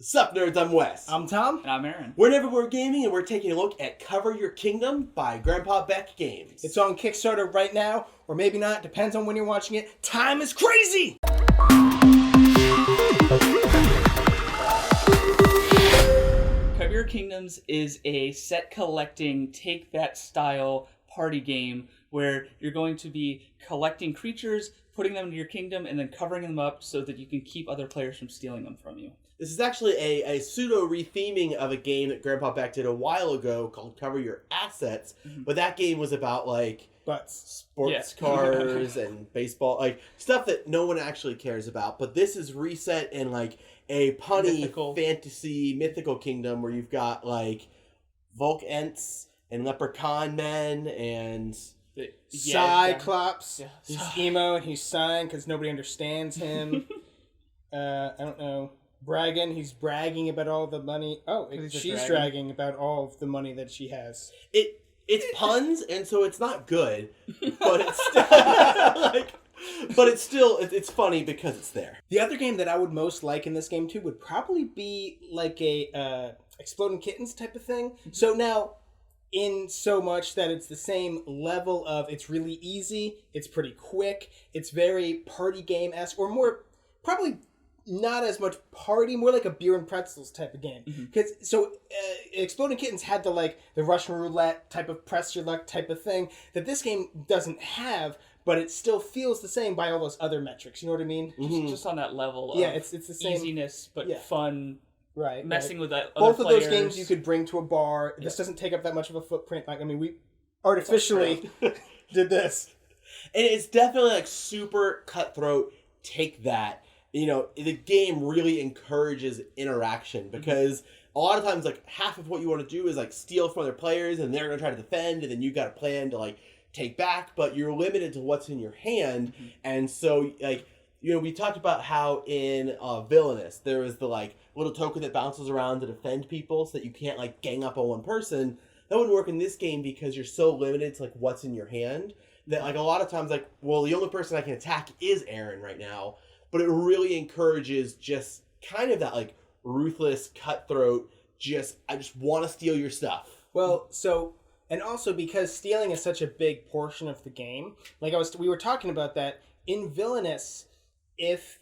Sup, nerds, I'm Wes. I'm Tom. And I'm Aaron. We're Nevermore Gaming, and we're taking a look at Cover Your Kingdom by Grandpa Beck Games. It's on Kickstarter right now, or maybe not, depends on when you're watching it. Time is crazy! Cover Your Kingdoms is a set collecting, take that style party game where you're going to be collecting creatures, putting them into your kingdom, and then covering them up so that you can keep other players from stealing them from you. This is actually a pseudo-retheming of a game that Grandpa Beck did a while ago called Cover Your Assets, but that game was about, like, sports cars and baseball, like, stuff that no one actually cares about. But this is reset in, like, a punny fantasy mythical kingdom where you've got, like, Volk Ents and Leprechaun Men and... Cyclops. Yeah. He's emo and he's sighing because nobody understands him. I don't know. He's bragging about all the money. Oh, she's bragging about all of the money that she has. It's puns, and so it's not good, but it's still it's funny because it's there. The other game that I would most like in this game too would probably be like a Exploding Kittens type of thing. So now, in so much that it's the same level of it's really easy, it's pretty quick, it's very party game-esque, or more probably not as much party, more like a beer and pretzels type of game. Because Exploding Kittens had the Russian roulette type of press your luck type of thing that this game doesn't have, but it still feels the same by all those other metrics. You know what I mean? Just on that level of it's the same easiness, but fun. Right. Messing with that. Both of those games you could bring to a bar. This doesn't take up that much of a footprint. We artificially did this. And it's definitely super cutthroat. Take that. The game really encourages interaction because a lot of times, half of what you want to do is, steal from other players and they're going to try to defend, and then you've got a plan to, take back, but you're limited to what's in your hand. And so, we talked about how in Villainous, there was the, little token that bounces around to defend people so that you can't, gang up on one person. That wouldn't work in this game because you're so limited to, what's in your hand that, a lot of times, the only person I can attack is Aaron right now. But it really encourages just kind of that, ruthless, cutthroat, I just want to steal your stuff. Well, and also because stealing is such a big portion of the game, we were talking about that, in Villainous, if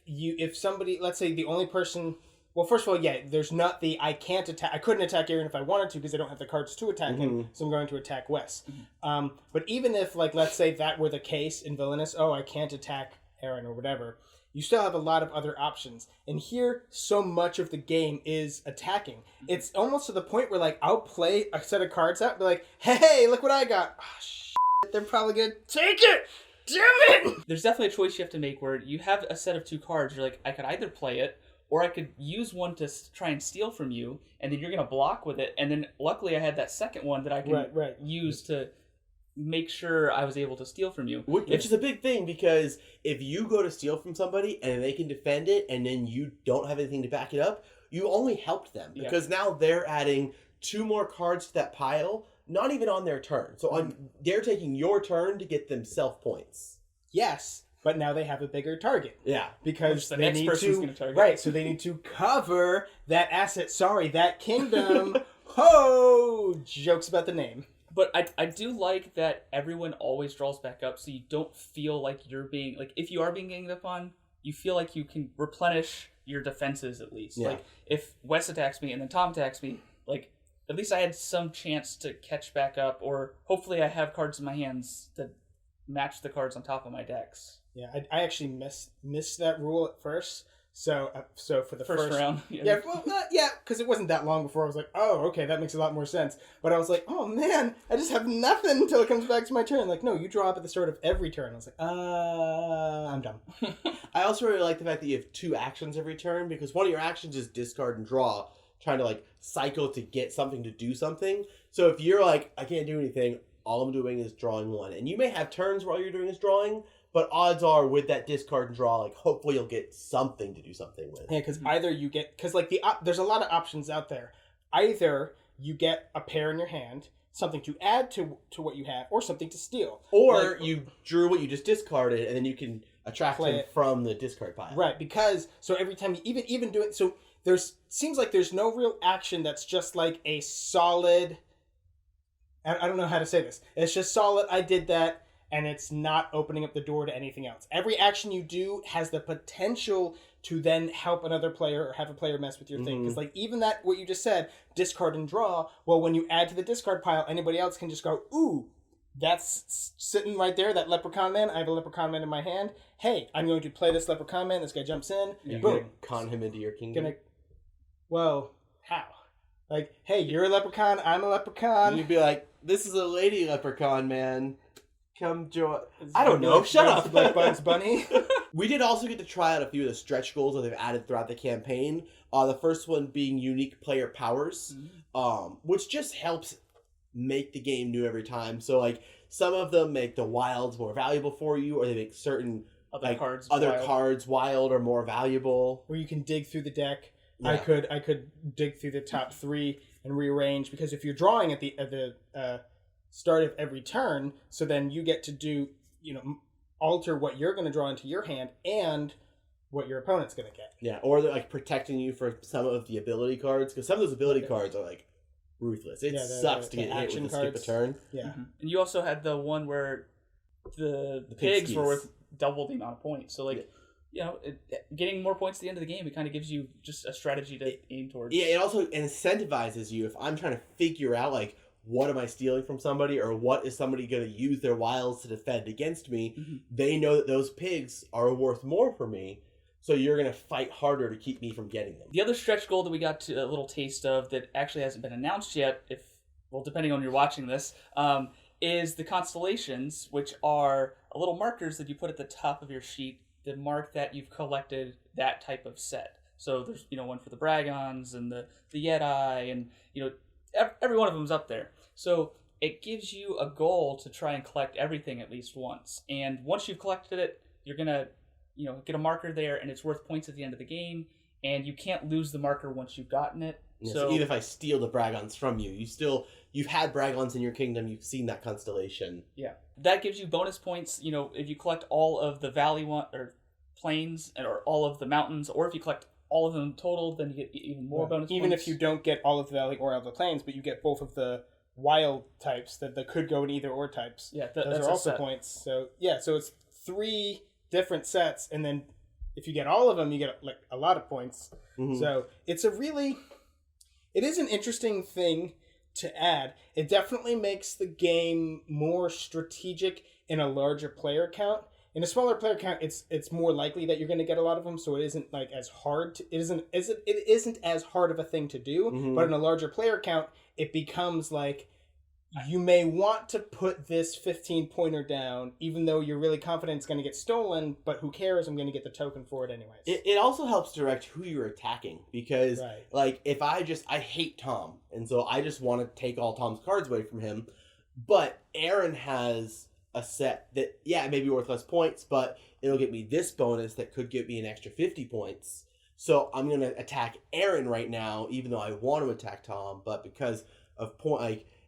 somebody, let's say the only person, well, first of all, there's not I couldn't attack Aaron if I wanted to because I don't have the cards to attack him, so I'm going to attack Wes. But even if, let's say that were the case in Villainous, I can't attack Aaron or whatever, you still have a lot of other options. And here, so much of the game is attacking. It's almost to the point where, I'll play a set of cards out and be like, hey, look what I got. Oh, shit, they're probably going to take it. Damn it! There's definitely a choice you have to make where you have a set of 2 cards. You're I could either play it, or I could use one to try and steal from you, and then you're going to block with it. And then, luckily, I had that second one that I can use to make sure I was able to steal from you. Which is a big thing, because if you go to steal from somebody and they can defend it and then you don't have anything to back it up, you only helped them. Because now they're adding 2 more cards to that pile, not even on their turn. So they're taking your turn to get them self-points. Yes, but now they have a bigger target. Yeah. Because the they next need person's to... going to target. Right, so they need to cover that asset. Sorry, that kingdom. Ho! Jokes about the name. But I do like that everyone always draws back up, so you don't feel like you're being... if you are being ganged up on, you feel like you can replenish your defenses at least. Yeah. If Wes attacks me and then Tom attacks me, at least I had some chance to catch back up, or hopefully I have cards in my hands that match the cards on top of my decks. Yeah, I actually missed that rule at first. So for the first round, because it wasn't that long before I was like, oh, okay, that makes a lot more sense. But I was like, oh man, I just have nothing until it comes back to my turn. No, you draw up at the start of every turn. I was like, I'm done. I also really like the fact that you have 2 actions every turn, because one of your actions is discard and draw, trying to cycle to get something to do something. So if you're I can't do anything, all I'm doing is drawing 1, and you may have turns where all you're doing is drawing. But odds are, with that discard and draw, hopefully you'll get something to do something with. Yeah, because either you get... Because, there's a lot of options out there. Either you get a pair in your hand, something to add to what you have, or something to steal. Or you drew what you just discarded, and then you can attract him from the discard pile. Right, because... So every time you... Even doing... So seems like there's no real action that's just like a solid. I don't know how to say this. It's just solid. I did that, and it's not opening up the door to anything else. Every action you do has the potential to then help another player or have a player mess with your thing. Because like even that, what you just said, discard and draw. Well, when you add to the discard pile, anybody else can just go, ooh, that's sitting right there, that Leprechaun Man. I have a Leprechaun Man in my hand. Hey, I'm going to play this Leprechaun Man. This guy jumps in. You're boom. gonna con him into your kingdom. Well, how? Like, hey, you're a leprechaun, I'm a leprechaun. You'd be like, this is a lady leprechaun, man. Come join. I don't know. Shut up. Like Bugs Bunny. We did also get to try out a few of the stretch goals that they've added throughout the campaign. The first one being unique player powers, which just helps make the game new every time. So, like, some of them make the wilds more valuable for you, or they make certain other cards wild or more valuable. Where you can dig through the deck. Yeah. I could dig through the top 3 and rearrange, because if you're drawing at the start of every turn, so then you get to do, alter what you're going to draw into your hand and what your opponent's going to get. Yeah, or they're like protecting you for some of the ability cards, because some of those ability cards are like ruthless. It sucks to get hit with a skip a turn. Yeah, and you also had the one where the pigs were worth double the amount of points. So like. Yeah. Getting more points at the end of the game, it kind of gives you just a strategy to aim towards. Yeah, it also incentivizes you. If I'm trying to figure out, like, what am I stealing from somebody, or what is somebody going to use their wilds to defend against me, they know that those pigs are worth more for me, so you're going to fight harder to keep me from getting them. The other stretch goal that we got a little taste of that actually hasn't been announced yet, depending on you're watching this, is the constellations, which are little markers that you put at the top of your sheet that mark that you've collected that type of set. So there's, one for the Bragons and the Yeti, and, every one of them's up there. So it gives you a goal to try and collect everything at least once. And once you've collected it, you're going to, get a marker there, and it's worth points at the end of the game, and you can't lose the marker once you've gotten it. Yeah, so even if I steal the Bragons from you, you've had Bragons in your kingdom, you've seen that constellation. Yeah. That gives you bonus points, if you collect all of the valley or plains, or all of the mountains, or if you collect all of them total, then you get even more bonus points. Even if you don't get all of the valley or all of the plains, but you get both of the wild types that could go in either or types. Yeah, those are also points. So so it's 3 different sets, and then if you get all of them, you get like a lot of points. So it's it is an interesting thing to add. It definitely makes the game more strategic in a larger player count. In a smaller player count, it's more likely that you're going to get a lot of them, so it isn't like as hard. It isn't as hard of a thing to do. But in a larger player count, it becomes like you may want to put this 15-pointer down, even though you're really confident it's going to get stolen. But who cares? I'm going to get the token for it anyways. It also helps direct who you're attacking, because like if I hate Tom, and so I just want to take all Tom's cards away from him, but Aaron has a set that, it may be worth less points, but it'll get me this bonus that could get me an extra 50 points. So I'm going to attack Aaron right now, even though I want to attack Tom, but because of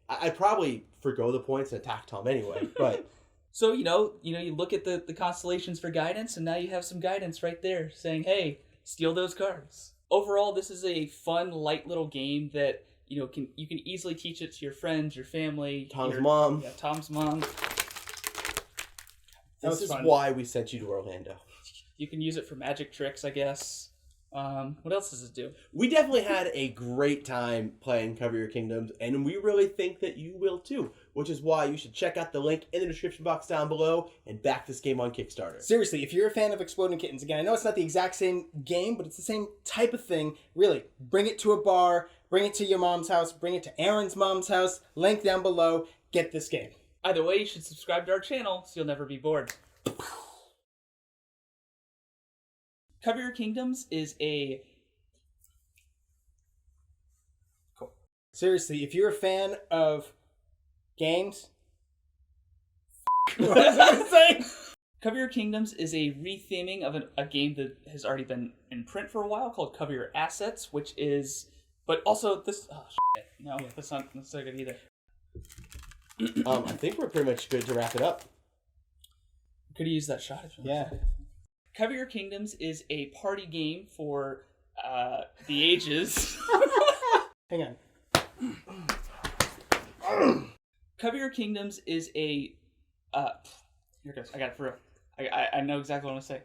I'd probably forgo the points and attack Tom anyway. But so, you look at the constellations for guidance, and now you have some guidance right there saying, hey, steal those cards. Overall, this is a fun, light little game that, you can easily teach it to your friends, your family. Tom's mom. Yeah, Tom's mom. This is why we sent you to Orlando. You can use it for magic tricks, I guess. What else does it do? We definitely had a great time playing Cover Your Kingdoms, and we really think that you will too, which is why you should check out the link in the description box down below and back this game on Kickstarter. Seriously, if you're a fan of Exploding Kittens, again, I know it's not the exact same game, but it's the same type of thing. Really, bring it to a bar, bring it to your mom's house, bring it to Aaron's mom's house, link down below, get this game. Either way, you should subscribe to our channel so you'll never be bored. Cover Your Kingdoms is a... Cool. Seriously, if you're a fan of games... What was I going to say? Cover Your Kingdoms is a retheming of a game that has already been in print for a while called Cover Your Assets, which is... But also this... Oh, shit. No, that's not good either. I think we're pretty much good to wrap it up. Could have used that shot if you want. Yeah. Cover Your Kingdoms is a party game for the ages. Hang on. Cover Your Kingdoms is a here it goes. I got it for real. I know exactly what I'm gonna say.